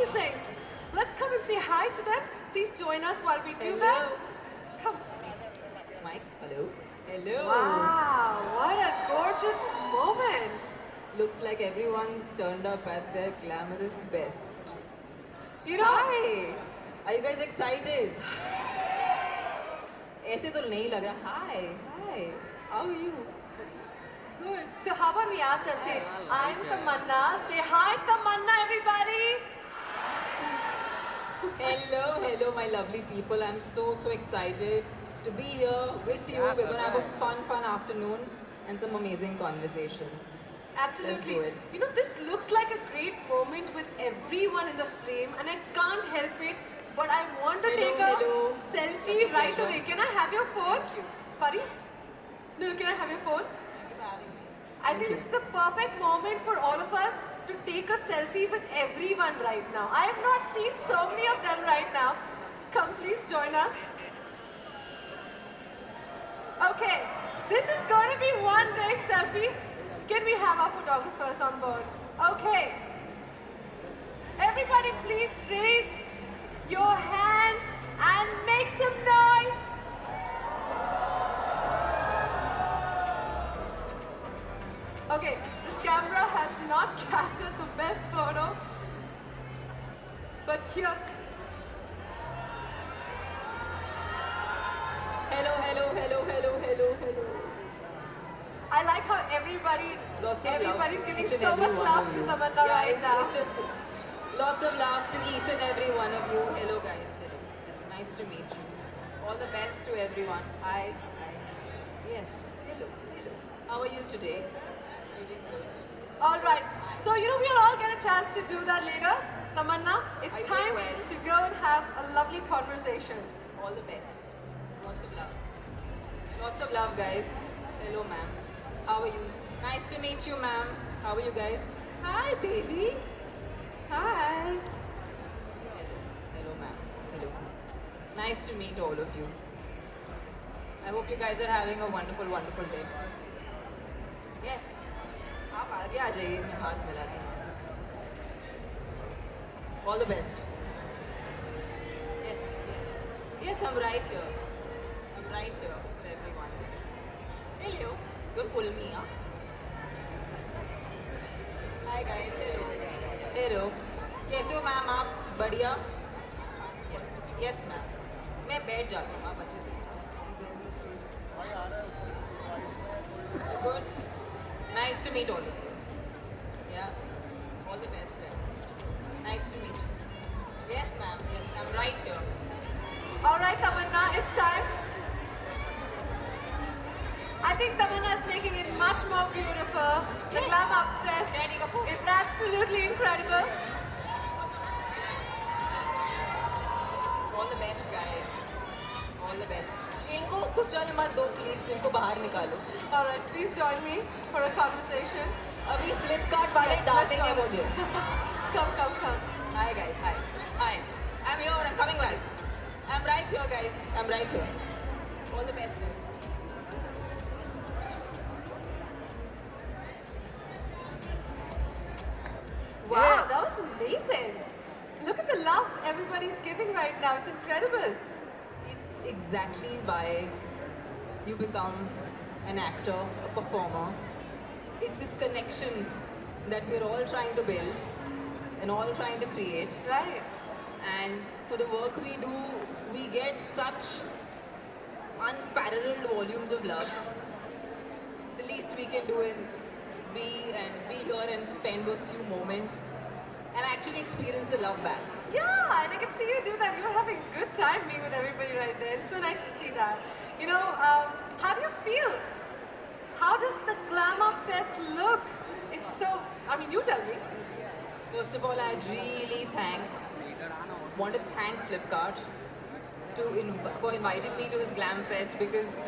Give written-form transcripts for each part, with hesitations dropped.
amazing. Let's come and say hi to them. Please join us while we do Hello. that. Come. Mike, hello. Hello. Wow, what a gorgeous moment. Looks like everyone's turned up at their glamorous best. You know, Hi. Are you guys excited? ऐसे तो नहीं लग रहा. Hi. Hi. How are you? Good. so how about we ask them, say, I'm Tamanna. Say hi, Tamanna, everybody. Hello, hello, my lovely people. I'm so excited to be here with you. We're gonna have a fun afternoon and some amazing conversations. Absolutely. Let's do it. You know, this looks like a great moment with everyone in the frame, and I can't help it, but I want to Hello, take a hello. selfie Such a right pleasure. away. Can I have your phone? Thank you. Pari? No, can I have your phone? Thank you for having me. I think this is the perfect moment for all of us to take a selfie with everyone right now. I have not seen so many of them right now. Come, please join us. Okay, this is going to be one great selfie. Can we have our photographers on board? Okay. Everybody please raise your hands and make some noise. Okay, this camera has not captured the best photo. But here, Hello, hello, hello, hello, hello, hello. I like how everybody's Love giving to each and so every much one love of to you. Tamanna Yeah, right now. it's just lots of love to each and every one of you. Hello guys, hello. Nice to meet you. All the best to everyone. Hi, hi. Yes, hello, hello. How are you today? Doing good. All right. So, you know, we'll all get a chance to do that later. Tamanna, it's I will time well. to go and have a lovely conversation. All the best. Lots of love. Lots of love, guys. Hello, ma'am. How are you? Nice to meet you, ma'am. How are you guys? Hi, baby. Hi. Hello. Hello, ma'am. Hello. Nice to meet all of you. I hope you guys are having a wonderful day. Yes. आप आगे आ जाइए मैं हाथ मिलाती हूँ. All the best. Yes, yes. Yes, I'm right here. I'm right here for everyone. Hello. Don't pull me, huh? Hi guys, hello. Hello. कैसे हो ma'am आप? बढ़िया? Yes, yes ma'am. मैं बैठ जाती हूँ आप अच्छे से. You good? Nice to meet all of you. Yeah. All the best guys. Nice to meet you. Yes ma'am, yes, I'm right here. All right, Tamanna, it's time. I think Tamanna is making it much more beautiful. The Yes. Glam Up Fest Ready to go. is absolutely incredible. All the best guys. All the best. इनको कुचल मत दो please, इनको बाहर निकालो. All right, please join me for a conversation. अभी फ्लिपकार्ट वाले डांटेंगे let's go. मुझे. Come. Hi guys, hi. Hi. I'm here, I'm coming live. I'm right here guys. I'm right here. All the best guys. Wow, Yeah. that was amazing. Look at the love everybody's giving right now. It's incredible. It's exactly why you become an actor, a performer. It's this connection that we're all trying to build and all trying to create. Right. And for the work we do, we get such unparalleled volumes of love. The least we can do is be here and spend those few moments and actually experience the love back. Yeah, and I can see you do that. You're having a good time being with everybody right there. It's so nice to see that. You know, how do you feel? How does the Glam Up Fest look? It's so, I mean, you tell me. First of all, I really want to thank Flipkart for inviting me to this Glam Fest, because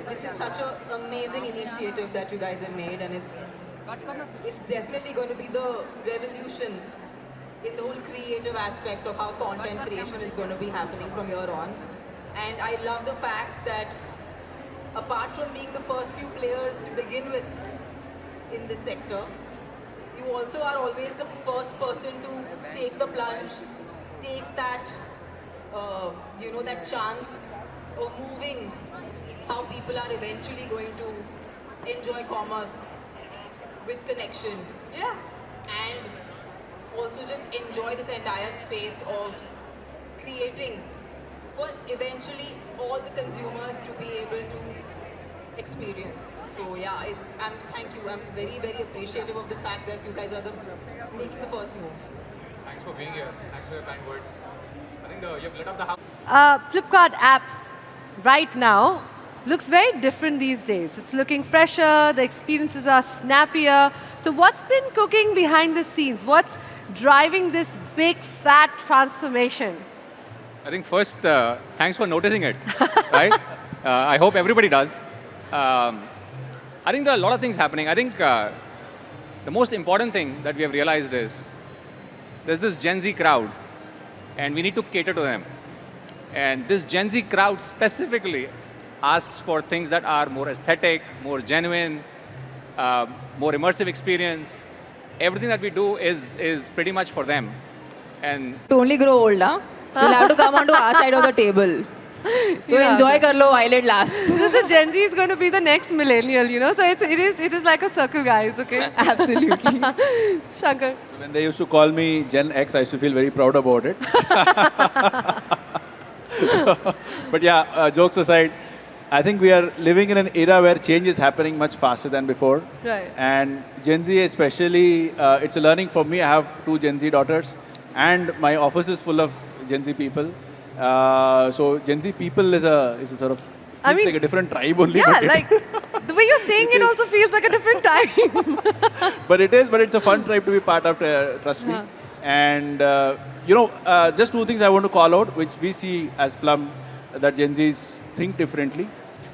this is such an amazing initiative that you guys have made, and it's definitely going to be the revolution in the whole creative aspect of how content creation is going to be happening from here on. And I love the fact that apart from being the first few players to begin with in this sector, you also are always the first person to take the plunge, take that, that chance of moving how people are eventually going to enjoy commerce with connection Yeah. and also just enjoy this entire space of creating for eventually all the consumers to be able to experience. So yeah, thank you. I'm very, very appreciative of the fact that you guys are making the first move. Thanks for being here. Thanks for your kind words. I think you've lit up the house. Flipkart app right now looks very different these days. It's looking fresher, the experiences are snappier. So what's been cooking behind the scenes? What's driving this big fat transformation? I think first, thanks for noticing it, right? I hope everybody does. I think there are a lot of things happening. I think the most important thing that we have realized is there's this Gen Z crowd, and we need to cater to them. And this Gen Z crowd specifically asks for things that are more aesthetic, more genuine, more immersive experience. Everything that we do is pretty much for them. And To only grow old, huh? You'll have to come onto our side of the table. So Yeah. enjoy kar lo while it lasts. The Gen Z is going to be the next millennial. So it is like a circle, guys, okay? Absolutely. Shankar. When they used to call me Gen X, I used to feel very proud about it. But yeah, jokes aside, I think we are living in an era where change is happening much faster than before. Right. And Gen Z especially, it's a learning for me. I have 2 Gen Z daughters and my office is full of Gen Z people. So Gen Z people is a sort of, I feels mean, like a different tribe only. Yeah, but it- like the way you're saying it also feels like a different time. but it's a fun tribe to be part of, trust me. And, just 2 things I want to call out, which we see as Plum, that Gen Zs think differently.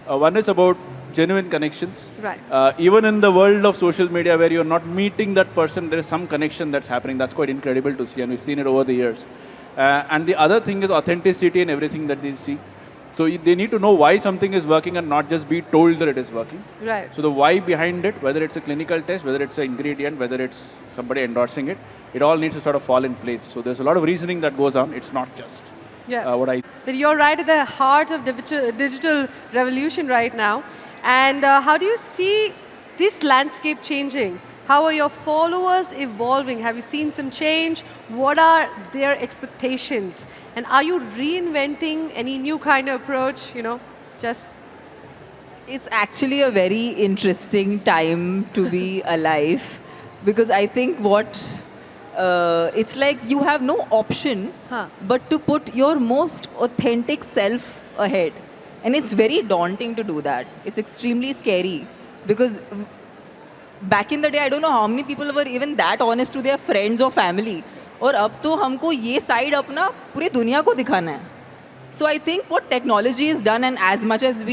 One is about genuine connections. Right. Even in the world of social media where you're not meeting that person, there is some connection that's happening. That's quite incredible to see, and we've seen it over the years. And the other thing is authenticity in everything that they see. So they need to know why something is working and not just be told that it is working. Right. So the why behind it, whether it's a clinical test, whether it's an ingredient, whether it's somebody endorsing it, it all needs to sort of fall in place. So there's a lot of reasoning that goes on. It's not just Yeah. what I... That you're right at the heart of digital revolution right now. And how do you see this landscape changing? How are your followers evolving? Have you seen some change? What are their expectations? And are you reinventing any new kind of approach? Just It's actually a very interesting time to be alive because I think it's like you have no option but to put your most authentic self ahead. And it's very daunting to do that. It's extremely scary because back in the day, I don't know how many people were even that honest to their friends or family. और अब तो हमको ये side अपना पूरी दुनिया को दिखाना है. So I think what technology has done, and as much as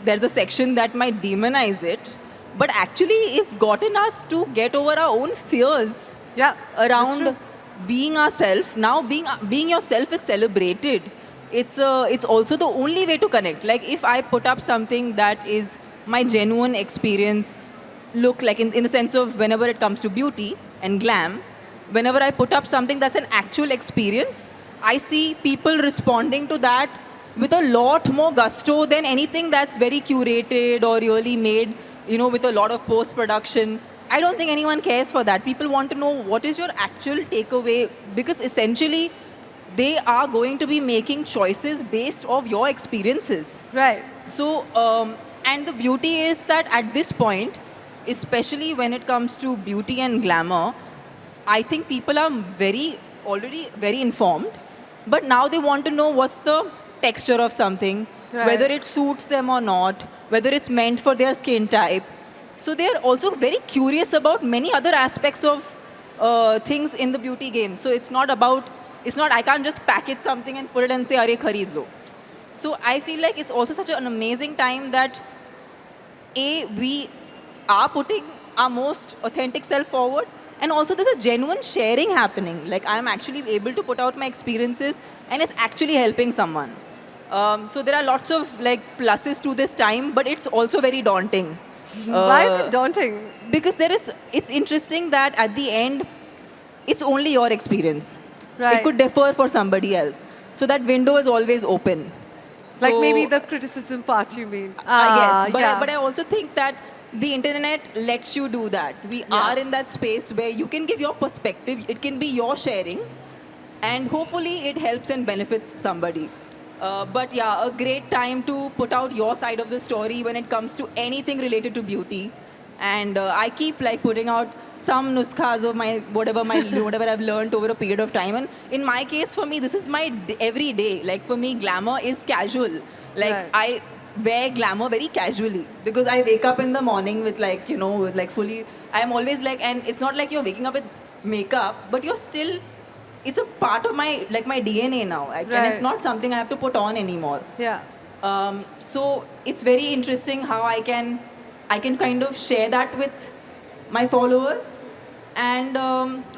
there's a section that might demonize it, but actually it's gotten us to get over our own fears yeah, around that's true. being ourselves. Now being yourself is celebrated. It's also the only way to connect. Like if I put up something that is my genuine experience, look like in the sense of whenever it comes to beauty and glam, whenever I put up something that's an actual experience, I see people responding to that with a lot more gusto than anything that's very curated or really made, with a lot of post-production. I don't think anyone cares for that. People want to know what is your actual takeaway because essentially they are going to be making choices based off your experiences. Right. So, and the beauty is that at this point, especially when it comes to beauty and glamour, I think people are already very informed, but now they want to know what's the texture of something, Right. whether it suits them or not, whether it's meant for their skin type. So they're also very curious about many other aspects of things in the beauty game. So it's not I can't just package something and put it and say, "Arey, khareed lo." So I feel like it's also such an amazing time that we are putting our most authentic self forward, and also there's a genuine sharing happening. Like I'm actually able to put out my experiences and it's actually helping someone. So there are lots of like pluses to this time, but it's also very daunting. Why is it daunting? Because it's interesting that at the end, it's only your experience. Right. It could differ for somebody else. So that window is always open. Like So- maybe the criticism part, you mean? I guess, but, yeah. but I also think that the internet lets you do that. We are in that space where you can give your perspective, it can be your sharing, and hopefully it helps and benefits somebody. But yeah, a great time to put out your side of the story when it comes to anything related to beauty. And I keep like putting out some nuskhas of my whatever I've learned over a period of time. And in my case, for me, this is my every day. Like for me, glamour is casual. Like Right. I wear glamour very casually because I wake up in the morning with like with like fully. I'm always like, and it's not like you're waking up with makeup, but you're still. It's a part of my my DNA now, and it's Right. not something I have to put on anymore. Yeah. So it's very interesting how I can kind of share that with my followers and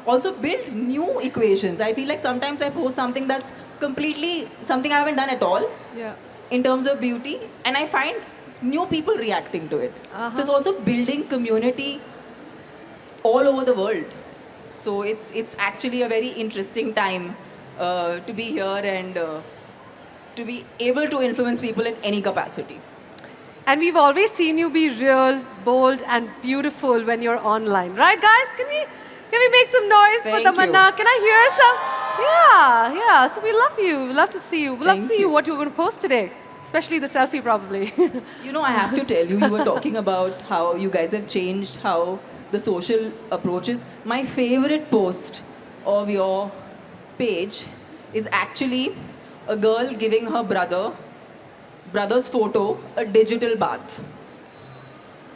also build new equations. I feel like sometimes I post something that's completely something I haven't done at all Yeah. in terms of beauty, and I find new people reacting to it. So it's also building community all over the world. So it's actually a very interesting time to be here and to be able to influence people in any capacity. And we've always seen you be real, bold, and beautiful when you're online, right, guys? Can we make some noise Thank for Tamanna? Can I hear some? Yeah. So we love you. We love to see you. We love to Thank see you you. what you're going to post today, especially the selfie, probably. I have to tell you, you were talking about how you guys have changed how the social approach is. My favorite post of your page is actually a girl giving her brother's photo a digital bath.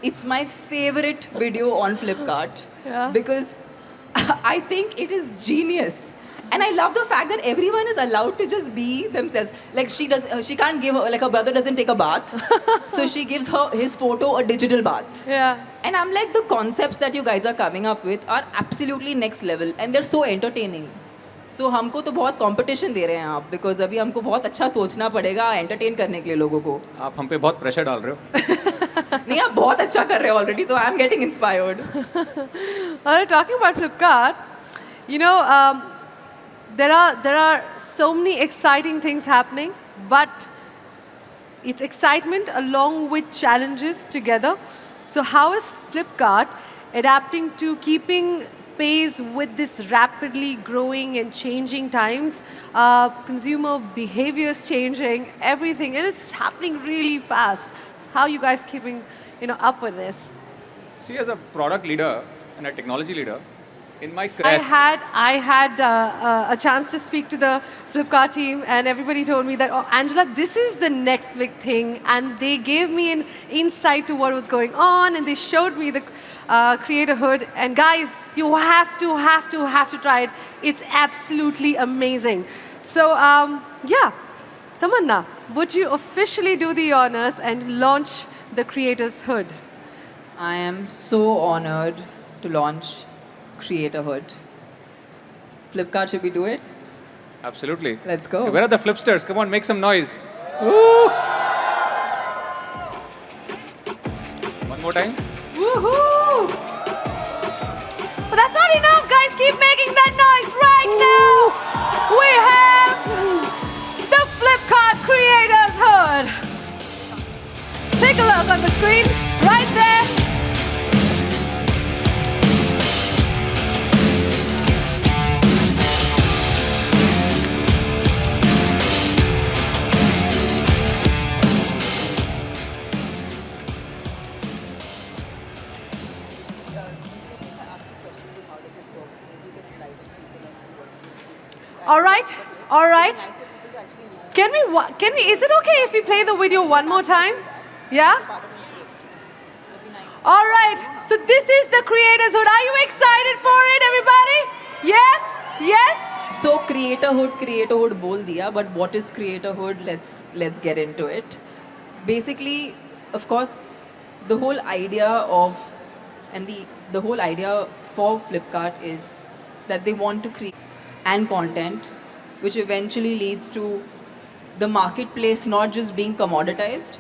It's my favorite video on Flipkart Yeah. because I think it is genius. And I love the fact that everyone is allowed to just be themselves. Like she can't give her, like her brother doesn't take a bath, so she gives his photo a digital bath. Yeah. And I'm like, the concepts that you guys are coming up with are absolutely next level, and they're so entertaining. So हमको तो बहुत competition दे रहे हैं आप, because अभी हमको बहुत अच्छा सोचना पड़ेगा entertain करने के लिए लोगों को. आप हम पे बहुत प्रेशर डाल रहे हो. नहीं, आप बहुत अच्छा कर रहे हो already, तो I'm getting inspired. Talking about Flipkart, there are so many exciting things happening, but it's excitement along with challenges together. So how is Flipkart adapting to keeping pace with this rapidly growing and changing times? Consumer behavior is changing, everything, and it's happening really fast. So how are you guys keeping up with this? See, as a product leader and a technology leader, in my I quest, had a chance to speak to the Flipkart team, and everybody told me that, oh, Angela, this is the next big thing, and they gave me an insight to what was going on, and they showed me the creatorhood. And guys, you have to try it. It's absolutely amazing. So yeah, Tamanna, would you officially do the honors and launch the Creators Hood? I am so honored to launch Creatorhood. Flipkart, should we do it? absolutely. Let's go. Where are the flipsters? Come on, make some noise. Woo! One more time. Woohoo! But that's not enough, guys. Keep making that noise right now. We have the Flipkart Creators Hood. Take a look on the screen right there. All right. Can we, is it okay if we play the video one more time? Yeah? All right. So this is the Creators Hood. Are you excited for it, everybody? Yes? So Creatorhood बोल दिया, but what is Creatorhood? Let's get into it. Basically, of course, the whole idea of and the whole idea for Flipkart is that they want to create and content which eventually leads to the marketplace not just being commoditized,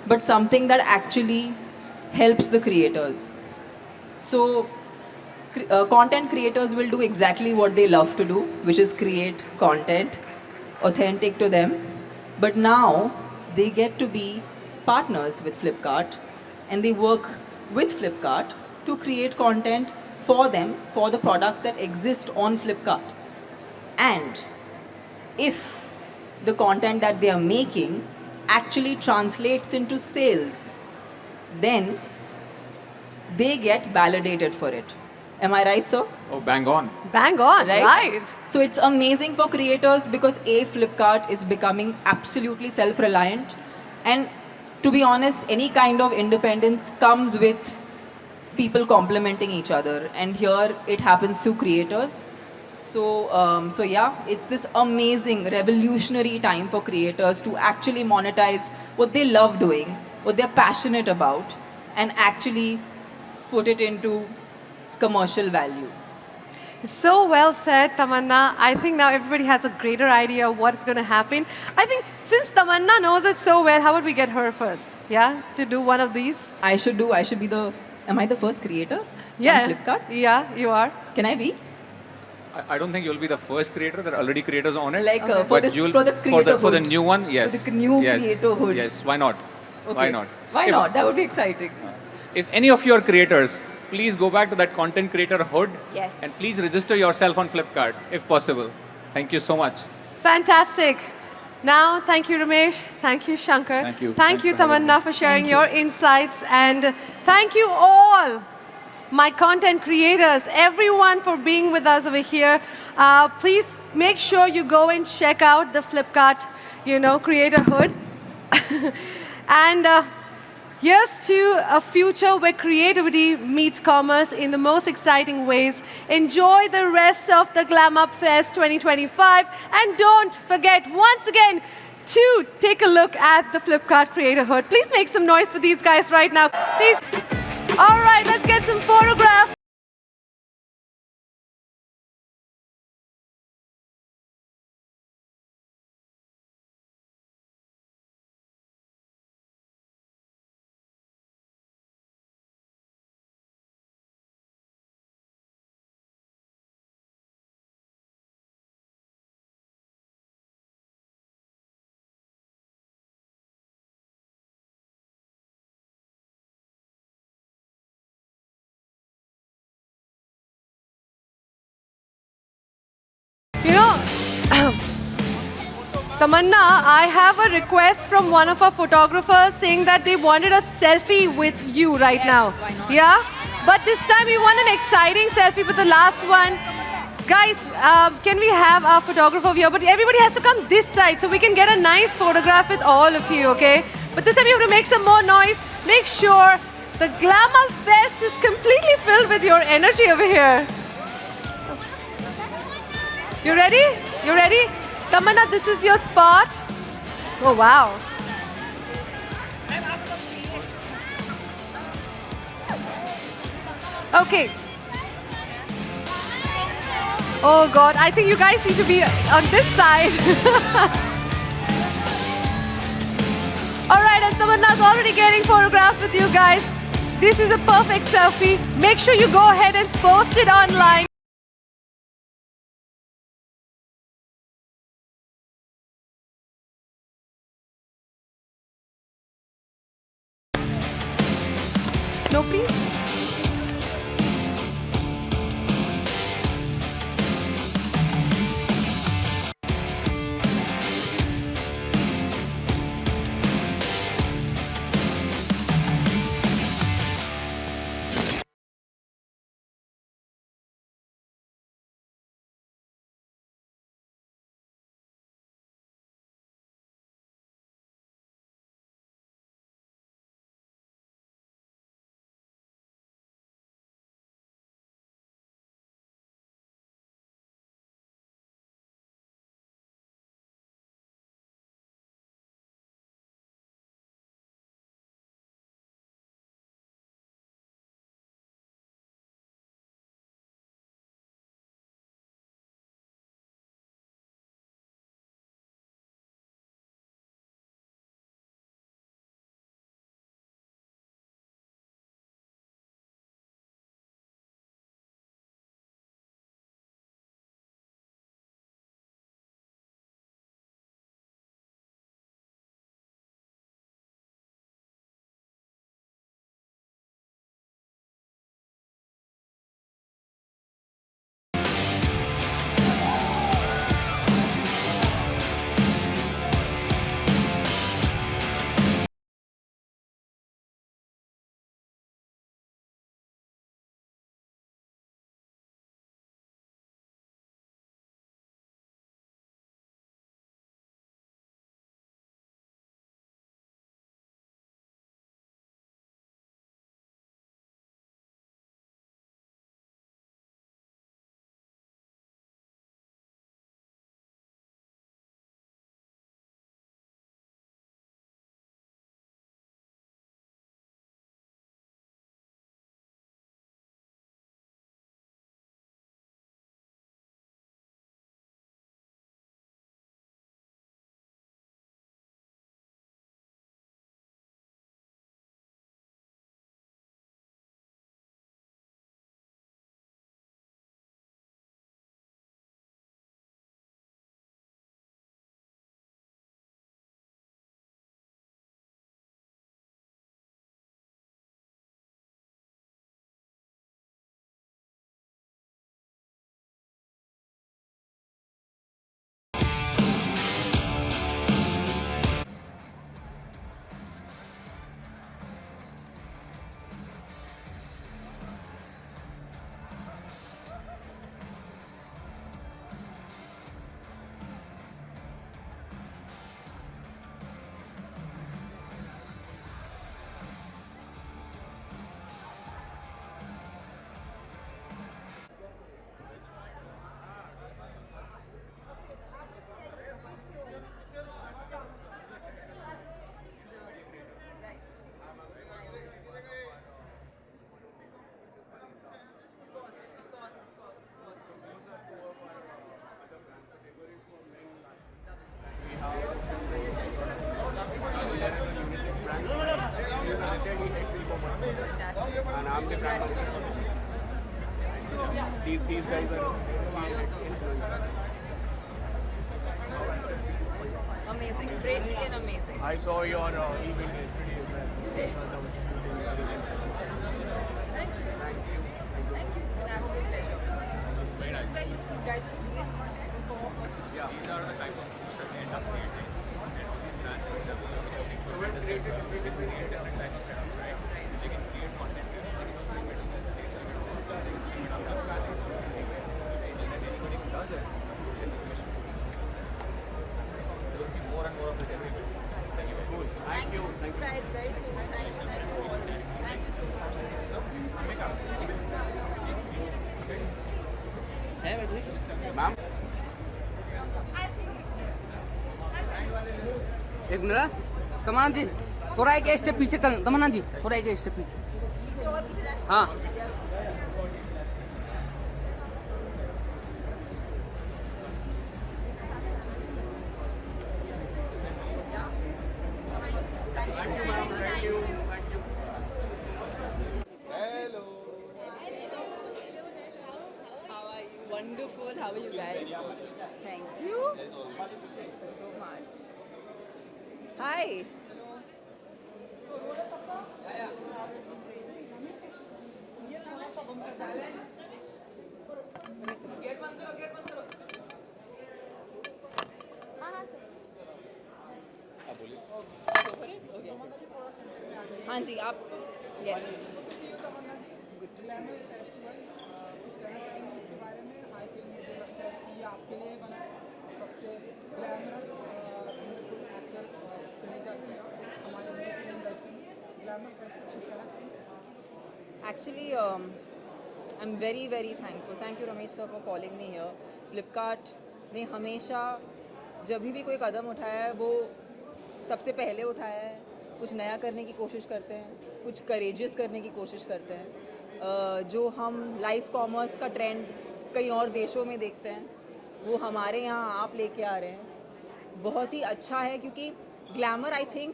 but something that actually helps the creators. So, content creators will do exactly what they love to do, which is create content authentic to them. But now they get to be partners with Flipkart and they work with Flipkart to create content for them for the products that exist on Flipkart. And if the content that they are making actually translates into sales, then they get validated for it. Am I right, sir? Oh, bang on. Bang on, right? So it's amazing for creators because Flipkart is becoming absolutely self-reliant, and to be honest, any kind of independence comes with people complementing each other, and here it happens through creators. So yeah, it's this amazing, revolutionary time for creators to actually monetize what they love doing, what they're passionate about, and actually put it into commercial value. So well said, Tamanna. I think now everybody has a greater idea of what's going to happen. I think since Tamanna knows it so well, how about we get her first? Yeah, to do one of these. I should be the. Am I the first creator Yeah, on Flipkart? yeah, you are. Can I be? I don't think you'll be the first creator. There are already creators on it. Like for But this, you'll- for the creator for the new one, yes. For the new yes. creatorhood. Yes, why not? Why not? Why If- not? That would be exciting. If any of your creators, please go back to that content creator hood Yes. and please register yourself on Flipkart if possible. Thank you so much. Fantastic. Now, thank you, Ramesh. Thank you, Shankar. Thank you. Thank Thanks you, for having Tamanna, me. for sharing Thank you. your insights. And thank you all, my content creators, everyone for being with us over here. Please make sure you go and check out the Flipkart, creator hood. And here's to a future where creativity meets commerce in the most exciting ways. Enjoy the rest of the Glam Up Fest 2025. And don't forget, once again, to take a look at the Flipkart Creator Hood. Please make some noise for these guys right now. Please. All right, let's get some photographs. You know, Tamanna, I have a request from one of our photographers saying that they wanted a selfie with you right now. why not? Yeah? But this time we want an exciting selfie with the last one. Guys, can we have our photographer here? But everybody has to come this side so we can get a nice photograph with all of you, okay? But this time you have to make some more noise. Make sure the Glamour Fest is completely filled with your energy over here. You ready? You ready? Tamanna, this is your spot. Oh, wow. Okay. Oh, God. I think you guys need to be on this side. All right, as Tamanna's already getting photographs with you guys, this is a perfect selfie. Make sure you go ahead and post it online. No, please. I'm the brand manager. These guys are. Amazing, crazy and amazing. I saw your email yesterday as well. Thank you. Thank you. It's an absolute pleasure. Very nice. Where you guys are create content for Yeah, these are the type of things that we end up creating. And all these brands end up creating. So we're creating different type of setups, right? They can create content. Anybody who does it, it's a commission. So you'll see more and more of this every week. Cool. Thank you. See you guys very soon. Thank you all. Thank you so much. Ma'am. एक minute तमन्ना दी थोड़ा एक step पीछे चल तमन्ना दी थोड़ा एक step पीछे हाँ How are you? Wonderful. How are you guys? Thank you. Thank you so much. Hi. Gate बंद करो गेट बंद करो आप बोलिए. हाँ जी आप yes. Good to see you. आपके लिए बना सबसे ग्लैमरस एक्टर कही जाती है हमारे फिल्म इंडस्ट्री में ग्लैमर कुछ कहना चाहिए Actually, I'm very, very thankful. Thank you, Ramesh sir, for calling me here. Flipkart ने हमेशा जब भी कोई कदम उठाया है वो सबसे पहले उठाया है. कुछ नया करने की कोशिश करते हैं, कुछ करेजियस करने की कोशिश करते हैं. जो हम लाइव कॉमर्स का ट्रेंड कई और देशों में देखते हैं वो हमारे यहाँ आप लेके आ रहे हैं. बहुत ही अच्छा है क्योंकि ग्लैमर आई थिंक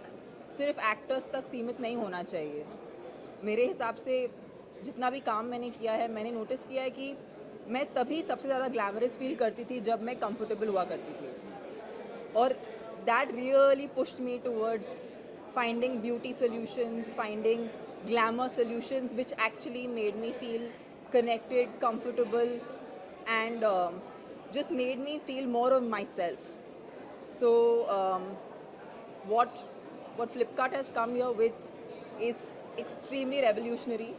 सिर्फ एक्टर्स तक सीमित नहीं होना चाहिए. मेरे हिसाब से जितना भी काम मैंने किया है मैंने नोटिस किया है कि मैं तभी सबसे ज़्यादा ग्लैमरस फील करती थी जब मैं कंफर्टेबल हुआ करती थी. और that really pushed me towards finding beauty solutions, finding glamour solutions which actually made me feel connected, comfortable and just made me feel more of myself. So what Flipkart has come here with is extremely revolutionary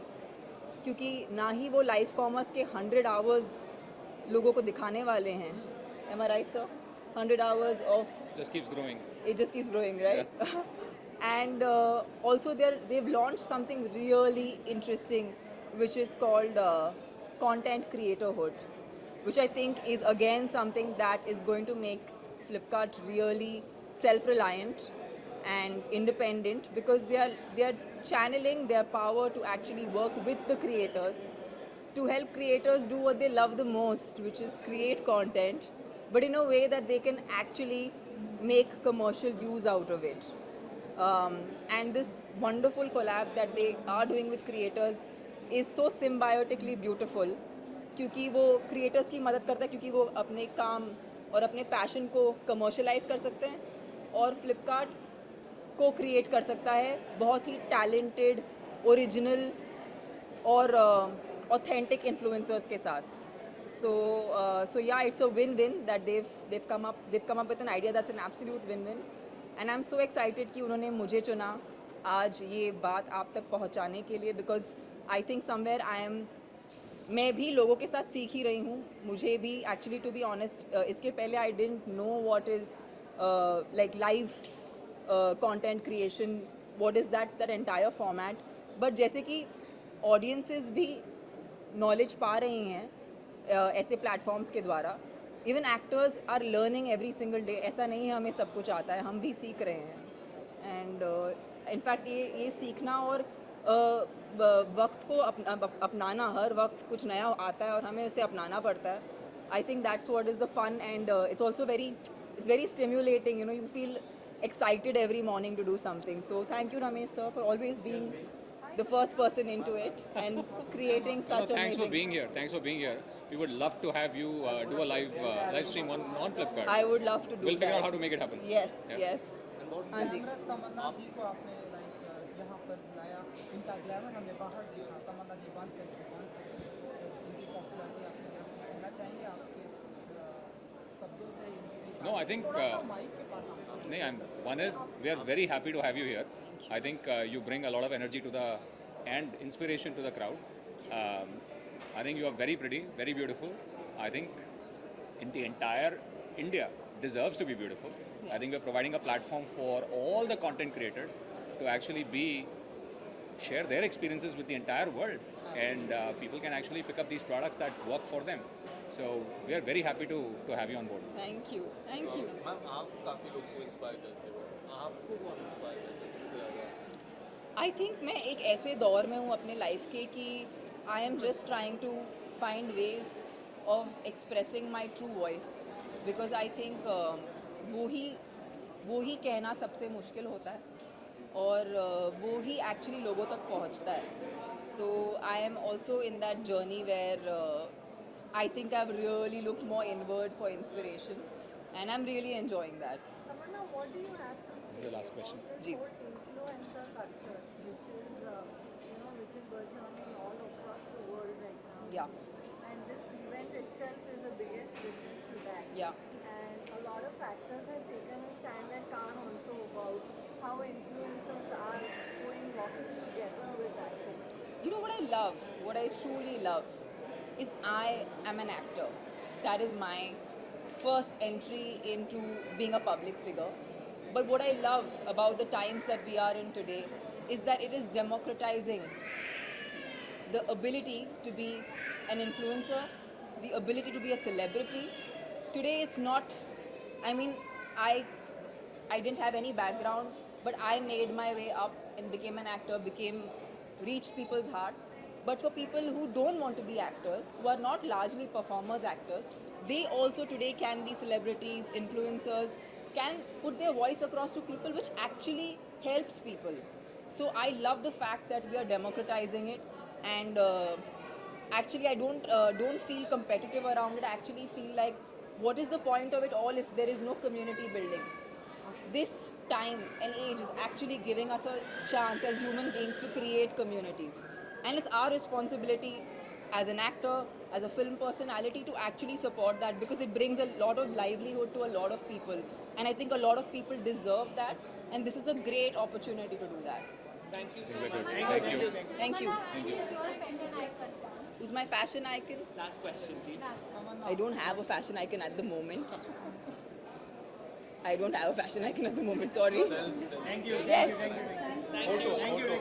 क्योंकि ना ही वो live commerce के 100 hours लोगों को दिखाने वाले हैं. Am I right, sir? 100 hours of Just keeps growing. it just keeps growing, right? And also they've launched something really interesting which is called content creatorhood, which I think is again something that is going to make Flipkart really self-reliant and independent because they are channeling their power to actually work with the creators to help creators do what they love the most, which is create content, but in a way that they can actually make commercial use out of it. And this wonderful collab that they are doing with creators is so symbiotically beautiful क्योंकि वो creators की मदद करता है क्योंकि वो अपने काम और अपने passion को commercialize कर सकते हैं और Flipkart को create कर सकता है बहुत ही talented, original और authentic influencers के साथ. So yeah, it's a win-win that they've come up with an idea that's an absolute win-win. And I'm so excited कि उन्होंने मुझे चुना आज ये बात आप तक पहुंचाने के लिए because I think somewhere मैं भी लोगों के साथ सीख ही रही हूँ. मुझे भी actually to be honest इसके पहले I didn't know what is like live content creation, what is that entire format. But जैसे कि audiences भी knowledge पा रही हैं ऐसे platforms के द्वारा. Even actors are learning every single day. ऐसा नहीं है हमें सब कुछ आता है, हम भी सीख रहे हैं. And in fact ये सीखना और वक्त को अपनाना, हर वक्त कुछ नया आता है और हमें उसे अपनाना पड़ता है. I think that's what is the fun and it's also very stimulating. You feel excited every morning to do something. So thank you Ramesh sir for always being the first person into it and creating No, such thanks for amazing. being here. Thanks for being here. We would love to have you do a live stream on Flipkart. I would love to do We'll that. figure out how to make it happen. Yes, Yeah. yes. हाँ जी. Glamorous तमन्ना जी को आपने like यहाँ पर बुलाया, इनका glamour हमने बाहर देखा, तमन्ना जी वन सेकंड इनकी पॉपुलैरिटी आपने सब कुछ कहना चाहेंगे आपके शब्दों से इनकी No, I think, थोड़ा सा माइक के पास आना। No, one is we are very happy to have you here. I think you bring a lot of energy to the and inspiration to the crowd. I think you are very pretty, very beautiful. I think in the entire India deserves to be beautiful. I think we're providing a platform for all the content creators to actually share their experiences with the entire world, and people can actually pick up these products that work for them. So we are very happy to have you on board. Thank you. Thank you. Ma'am आप काफ़ी लोगों को inspire करते हो, आपको कौन inspire करते हैं सबसे ज़्यादा? आई थिंक मैं एक ऐसे दौर में हूँ अपने लाइफ के कि I am just trying to find ways of expressing my true voice, because I think वो ही कहना सबसे मुश्किल होता है और वो ही एक्चुअली लोगों तक पहुँचता है. So I am also in that journey where I think I have really looked more inward for inspiration and I am really enjoying that. Tamanna, what do you have to This is the last question. this Ji. whole influencer culture, which is which is going on all across the world right now? Yeah. And this event itself is the biggest witness to that. Yeah. And a lot of actors have taken a stand at Cannes also about how influencers are walking together with actors. You know what I love, what I truly love, is I am an actor. That is my first entry into being a public figure. But what I love about the times that we are in today is that it is democratizing the ability to be an influencer, the ability to be a celebrity. Today it's not, I mean, I didn't have any background, but I made my way up and became an actor, reached people's hearts. But for people who don't want to be actors, who are not largely performers actors, they also today can be celebrities, influencers, can put their voice across to people, which actually helps people. So I love the fact that we are democratizing it, and actually I don't feel competitive around it. I actually feel like, what is the point of it all if there is no community building? This time and age is actually giving us a chance as human beings to create communities, and it's our responsibility as an actor, as a film personality, to actually support that, because it brings a lot of livelihood to a lot of people, and I think a lot of people deserve that, and this is a great opportunity to do that. Thank you. Thank you. Thank you. Tamanna, who is your fashion icon? Who's my fashion icon? Last question, please. Last. I don't have a fashion icon at the moment. I don't have a fashion icon at the moment, sorry. Thank you. Yes. Thank you.